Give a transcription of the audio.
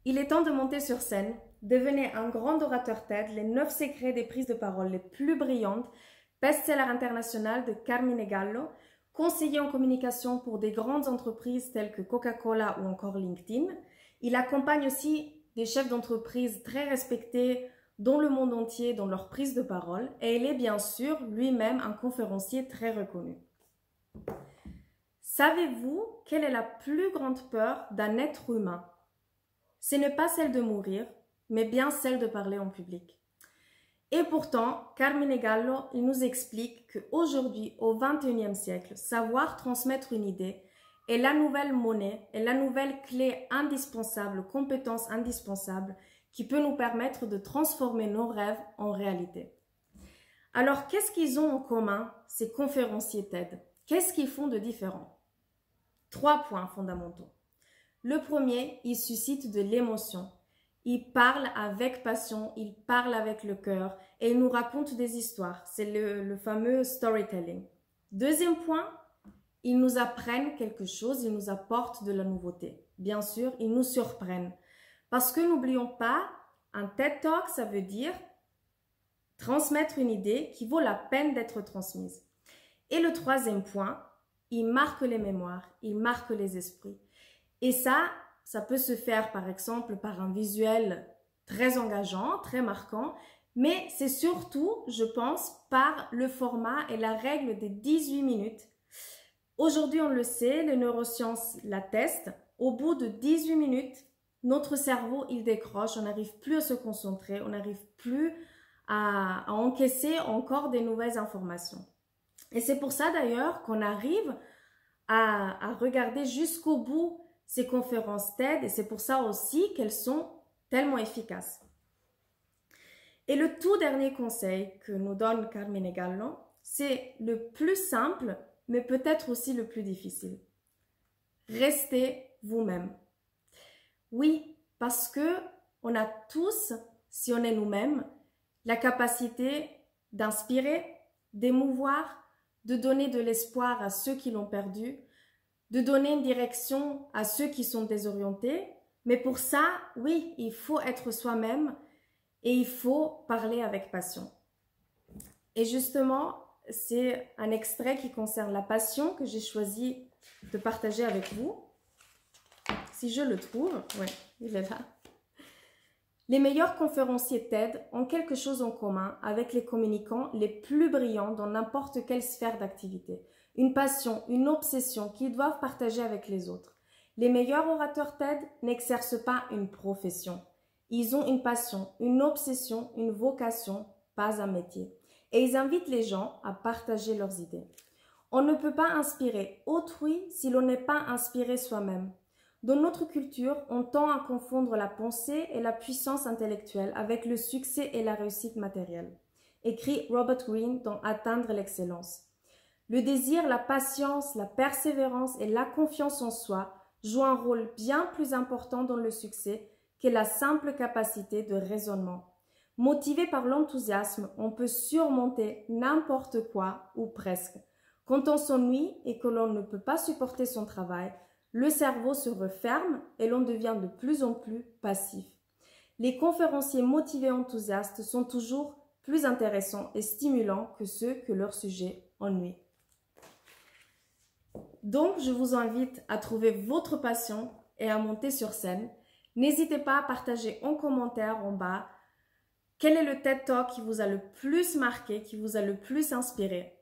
Il est temps de monter sur scène. Devenez un grand orateur TED, les 9 secrets des prises de parole les plus brillantes, best-seller international de Carmine Gallo, conseiller en communication pour des grandes entreprises telles que Coca-Cola ou encore LinkedIn. Il accompagne aussi des chefs d'entreprise très respectés dans le monde entier dans leur prise de parole et il est bien sûr lui-même un conférencier très reconnu. Savez-vous quelle est la plus grande peur d'un être humain? Ce n'est pas celle de mourir, mais bien celle de parler en public. Et pourtant, Carmine Gallo, il nous explique qu'aujourd'hui, au XXIe siècle, savoir transmettre une idée est la nouvelle monnaie, est la nouvelle clé indispensable, compétence indispensable qui peut nous permettre de transformer nos rêves en réalité. Alors, qu'est-ce qu'ils ont en commun, ces conférenciers TED? Qu'est-ce qu'ils font de différent? 3 points fondamentaux. Le premier, il suscite de l'émotion. Il parle avec passion, il parle avec le cœur et il nous raconte des histoires. C'est le fameux storytelling. Deuxième point, ils nous apprennent quelque chose, ils nous apportent de la nouveauté. Bien sûr, ils nous surprennent. Parce que n'oublions pas, un TED Talk, ça veut dire transmettre une idée qui vaut la peine d'être transmise. Et le troisième point, il marque les mémoires, il marque les esprits. Et ça peut se faire par exemple par un visuel très engageant, très marquant, mais c'est surtout, je pense, par le format et la règle des 18 minutes. Aujourd'hui, on le sait, les neurosciences l'attestent, au bout de 18 minutes, notre cerveau, il décroche, on n'arrive plus à se concentrer, on n'arrive plus à encaisser encore des nouvelles informations. Et c'est pour ça d'ailleurs qu'on arrive à regarder jusqu'au bout ces conférences TED et c'est pour ça aussi qu'elles sont tellement efficaces. Et le tout dernier conseil que nous donne Carmine Gallo, c'est le plus simple, mais peut-être aussi le plus difficile. Restez vous-même. Oui, parce que on a tous, si on est nous-mêmes, la capacité d'inspirer, d'émouvoir, de donner de l'espoir à ceux qui l'ont perdu, de donner une direction à ceux qui sont désorientés. Mais pour ça, oui, il faut être soi-même et il faut parler avec passion. Et justement, c'est un extrait qui concerne la passion que j'ai choisi de partager avec vous. Si je le trouve, ouais, il est là. Les meilleurs conférenciers TED ont quelque chose en commun avec les communicants les plus brillants dans n'importe quelle sphère d'activité. Une passion, une obsession qu'ils doivent partager avec les autres. Les meilleurs orateurs TED n'exercent pas une profession. Ils ont une passion, une obsession, une vocation, pas un métier. Et ils invitent les gens à partager leurs idées. On ne peut pas inspirer autrui si l'on n'est pas inspiré soi-même. Dans notre culture, on tend à confondre la pensée et la puissance intellectuelle avec le succès et la réussite matérielle. Écrit Robert Greene dans Atteindre l'excellence. Le désir, la patience, la persévérance et la confiance en soi jouent un rôle bien plus important dans le succès que la simple capacité de raisonnement. Motivé par l'enthousiasme, on peut surmonter n'importe quoi ou presque. Quand on s'ennuie et que l'on ne peut pas supporter son travail, le cerveau se referme et l'on devient de plus en plus passif. Les conférenciers motivés et enthousiastes sont toujours plus intéressants et stimulants que ceux que leur sujet ennuie. Donc, je vous invite à trouver votre passion et à monter sur scène. N'hésitez pas à partager en commentaire en bas quel est le TED Talk qui vous a le plus marqué, qui vous a le plus inspiré.